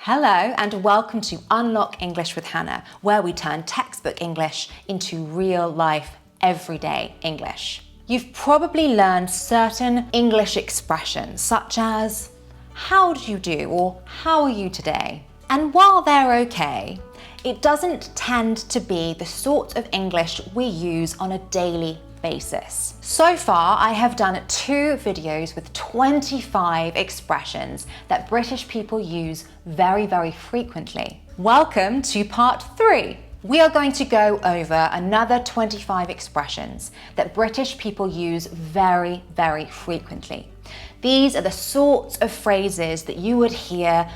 Hello and welcome to Unlock English with Hannah, where we turn textbook English into real life, everyday English. You've probably learned certain English expressions such as, how do you do, or how are you today? And while they're okay, it doesn't tend to be the sort of English we use on a daily basis. So far, I have done 2 videos with 25 expressions that British people use very frequently. Welcome to part 3. We are going to go over another 25 expressions that British people use very frequently. These are the sorts of phrases that you would hear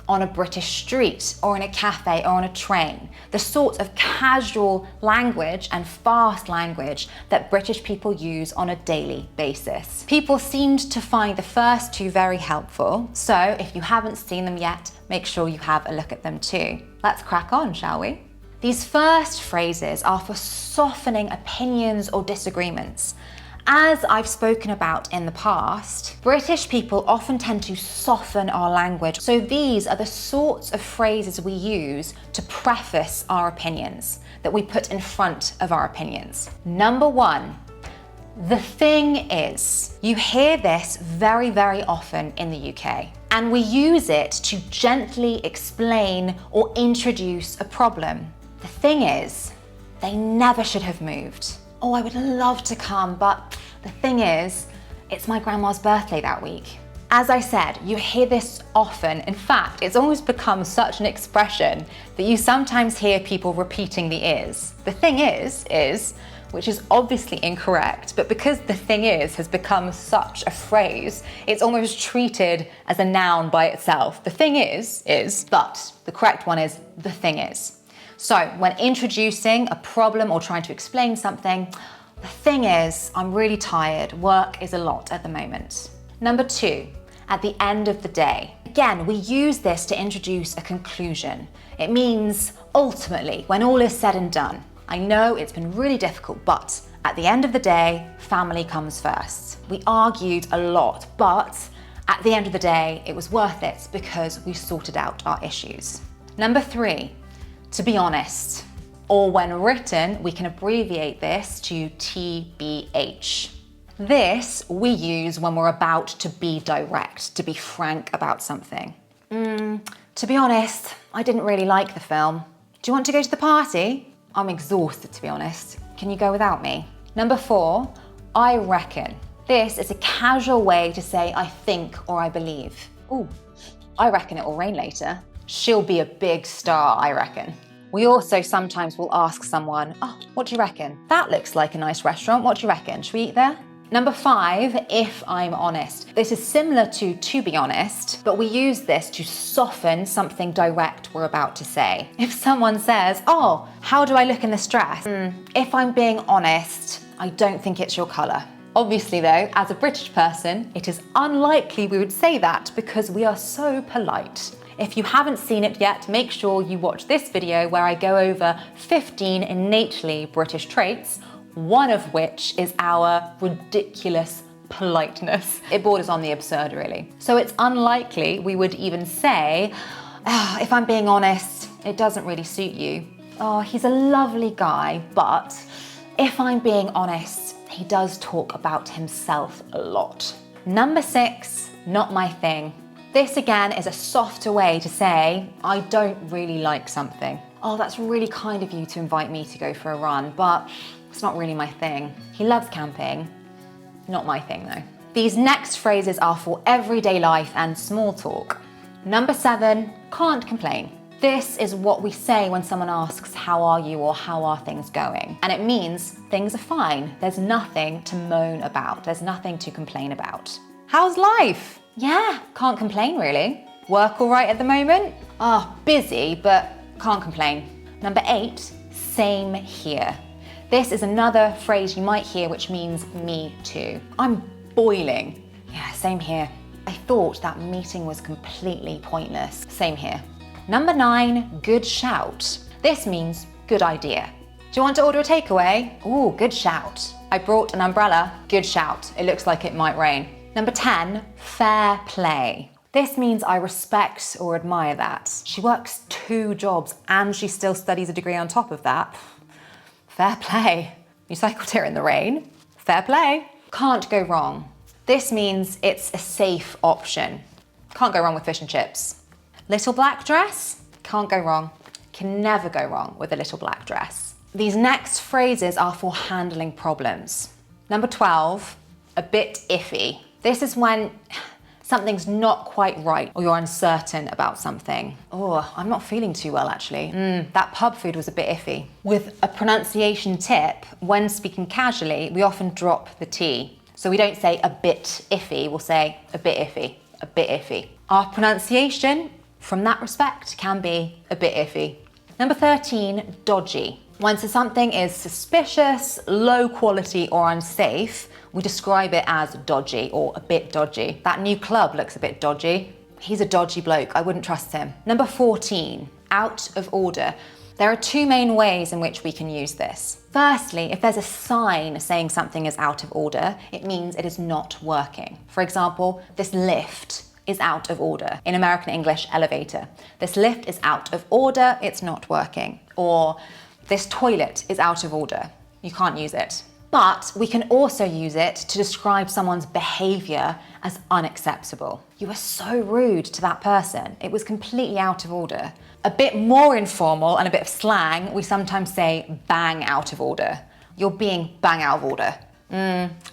on a British street or in a cafe or on a train, the sort of casual language and fast language that British people use on a daily basis. People seemed to find the first 2 very helpful, so if you haven't seen them yet, make sure you have a look at them too. Let's crack on, shall we? These first phrases are for softening opinions or disagreements. As I've spoken about in the past, British people often tend to soften our language. So these are the sorts of phrases we use to preface our opinions, that we put in front of our opinions. Number 1, the thing is. You hear this very often in the UK, and we use it to gently explain or introduce a problem. The thing is, they never should have moved. Oh, I would love to come, but the thing is, it's my grandma's birthday that week. As I said, you hear this often. In fact, it's almost become such an expression that you sometimes hear people repeating the is. The thing is, which is obviously incorrect, but because the thing is has become such a phrase, it's almost treated as a noun by itself. The thing is, but the correct one is the thing is. So when introducing a problem or trying to explain something, the thing is, I'm really tired. Work is a lot at the moment. Number 2, at the end of the day. Again, we use this to introduce a conclusion. It means ultimately, when all is said and done. I know it's been really difficult, but at the end of the day, family comes first. We argued a lot, but at the end of the day, it was worth it because we sorted out our issues. Number 3, to be honest, or when written, we can abbreviate this to TBH. This we use when we're about to be direct, to be frank about something. To be honest, I didn't really like the film. Do you want to go to the party? I'm exhausted, to be honest. Can you go without me? Number 4, I reckon. This is a casual way to say I think or I believe. Ooh, I reckon it will rain later. She'll be a big star, I reckon. We also sometimes will ask someone, oh, what do you reckon? That looks like a nice restaurant. What do you reckon? Should we eat there? Number 5, if I'm honest. This is similar to be honest, but we use this to soften something direct we're about to say. If someone says, oh, how do I look in this dress? If I'm being honest, I don't think it's your colour. Obviously though, as a British person, it is unlikely we would say that because we are so polite. If you haven't seen it yet, make sure you watch this video where I go over 15 innately British traits, one of which is our ridiculous politeness. It borders on the absurd, really. So it's unlikely we would even say, oh, if I'm being honest, it doesn't really suit you. Oh, he's a lovely guy, but if I'm being honest, he does talk about himself a lot. Number 6, not my thing. This again is a softer way to say, I don't really like something. Oh, that's really kind of you to invite me to go for a run, but it's not really my thing. He loves camping. Not my thing though. These next phrases are for everyday life and small talk. Number 7, can't complain. This is what we say when someone asks, how are you or how are things going? And it means things are fine. There's nothing to moan about. There's nothing to complain about. How's life? Yeah, can't complain really. Work all right at the moment? Busy, but can't complain. Number 8, same here. This is another phrase you might hear which means me too. I'm boiling. Yeah, same here. I thought that meeting was completely pointless. Same here. Number 9, good shout. This means good idea. Do you want to order a takeaway? Ooh, good shout. I brought an umbrella. Good shout. It looks like it might rain. Number 10, fair play. This means I respect or admire that. She works 2 jobs and she still studies a degree on top of that. Fair play. You cycled here in the rain. Fair play. Can't go wrong. This means it's a safe option. Can't go wrong with fish and chips. Little black dress? Can't go wrong. Can never go wrong with a little black dress. These next phrases are for handling problems. Number 12, a bit iffy. This is when something's not quite right or you're uncertain about something. Oh, I'm not feeling too well actually. That pub food was a bit iffy. With a pronunciation tip, when speaking casually, we often drop the T. So we don't say a bit iffy, we'll say a bit iffy, a bit iffy. Our pronunciation, from that respect, can be a bit iffy. Number 13, dodgy. When something is suspicious, low quality or unsafe, we describe it as dodgy or a bit dodgy. That new club looks a bit dodgy. He's a dodgy bloke, I wouldn't trust him. Number 14, out of order. There are 2 main ways in which we can use this. Firstly, if there's a sign saying something is out of order, it means it is not working. For example, this lift is out of order. In American English, elevator. This lift is out of order, it's not working. Or this toilet is out of order. You can't use it. But we can also use it to describe someone's behavior as unacceptable. You were so rude to that person. It was completely out of order. A bit more informal and a bit of slang, we sometimes say bang out of order. You're being bang out of order.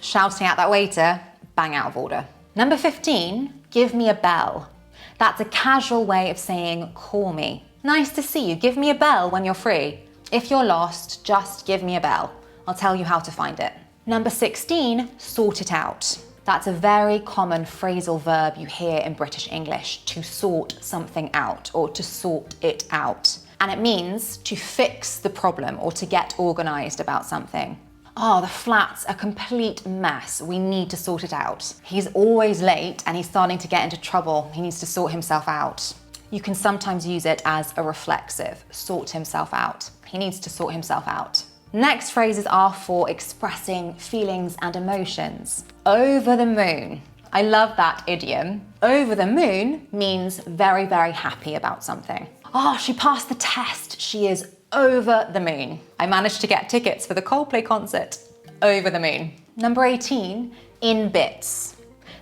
Shouting at that waiter, bang out of order. Number 15, give me a bell. That's a casual way of saying call me. Nice to see you, give me a bell when you're free. If you're lost, just give me a bell. I'll tell you how to find it. Number 16, sort it out. That's a very common phrasal verb you hear in British English, to sort something out or to sort it out. And it means to fix the problem or to get organised about something. Oh, the flat's a complete mess. We need to sort it out. He's always late and he's starting to get into trouble. He needs to sort himself out. You can sometimes use it as a reflexive, sort himself out. He needs to sort himself out. Next phrases are for expressing feelings and emotions. Over the moon. I love that idiom. Over the moon means very, very happy about something. Oh, she passed the test. She is over the moon. I managed to get tickets for the Coldplay concert. Over the moon. Number 18, in bits.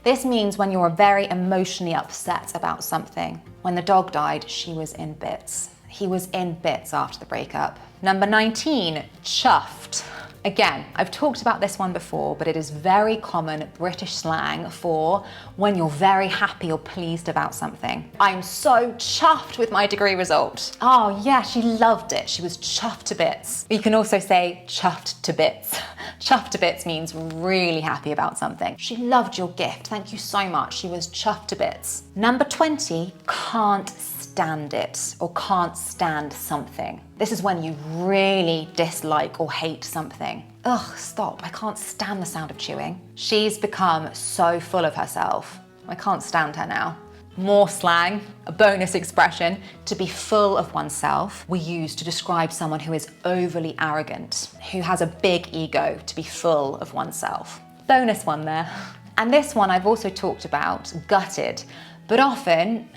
This means when you're very emotionally upset about something. When the dog died, she was in bits. He was in bits after the breakup. Number 19, chuffed. Again, I've talked about this one before, but it is very common British slang for when you're very happy or pleased about something. I'm so chuffed with my degree result. Oh yeah, she loved it. She was chuffed to bits. You can also say chuffed to bits. Chuffed to bits means really happy about something. She loved your gift. Thank you so much. She was chuffed to bits. Number 20, can't stand it or can't stand something. This is when you really dislike or hate something. Ugh, stop, I can't stand the sound of chewing. She's become so full of herself. I can't stand her now. More slang, a bonus expression, to be full of oneself, we use to describe someone who is overly arrogant, who has a big ego, to be full of oneself. Bonus one there. And this one I've also talked about, gutted, but often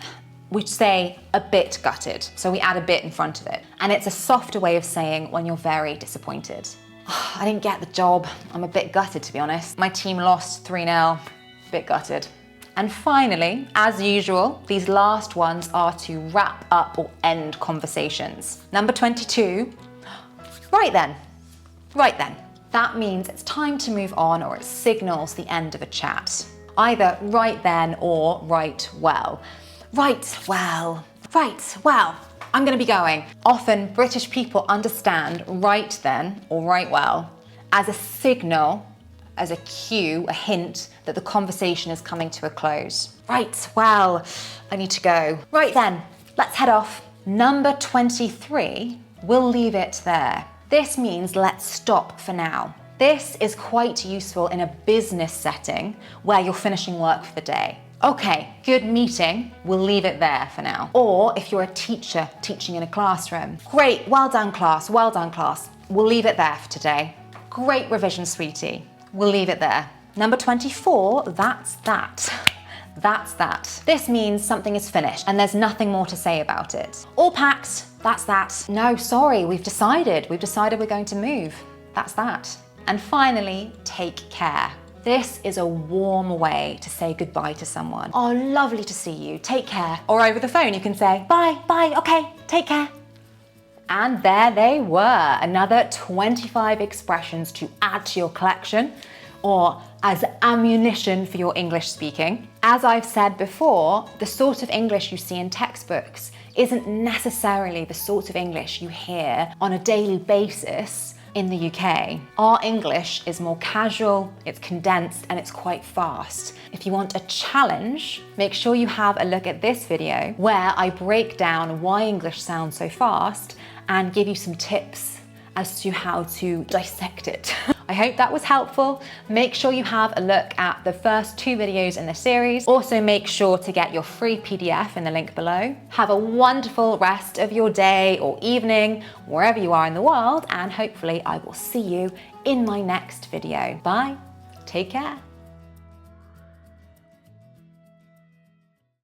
we say a bit gutted, so we add a bit in front of it. And it's a softer way of saying when you're very disappointed. Oh, I didn't get the job. I'm a bit gutted, to be honest. My team lost 3-0, bit gutted. And finally, as usual, these last ones are to wrap up or end conversations. Number 22, right then. Right then. That means it's time to move on or it signals the end of a chat. Either right then or right well. Right, well, I'm gonna be going. Often British people understand right then or right well as a signal, as a cue, a hint that the conversation is coming to a close. Right, well, I need to go. Right then, let's head off. Number 23, we'll leave it there. This means let's stop for now. This is quite useful in a business setting where you're finishing work for the day. Okay, good meeting, we'll leave it there for now. Or if you're a teacher teaching in a classroom, great, well done class, we'll leave it there for today. Great revision, sweetie, we'll leave it there. Number 24, that's that. that's that. This means something is finished and there's nothing more to say about it. All packed, that's that. No, sorry, we've decided we're going to move. That's that. And finally, take care. This is a warm way to say goodbye to someone. Oh, lovely to see you, take care. Or over the phone, you can say, bye, okay, take care. And there they were, another 25 expressions to add to your collection, or as ammunition for your English speaking. As I've said before, the sort of English you see in textbooks isn't necessarily the sort of English you hear on a daily basis in the UK. Our English is more casual, it's condensed, and it's quite fast. If you want a challenge, make sure you have a look at this video where I break down why English sounds so fast and give you some tips as to how to dissect it. I hope that was helpful. Make sure you have a look at the first 2 videos in the series. Also make sure to get your free PDF in the link below. Have a wonderful rest of your day or evening, wherever you are in the world, and hopefully I will see you in my next video. Bye, take care.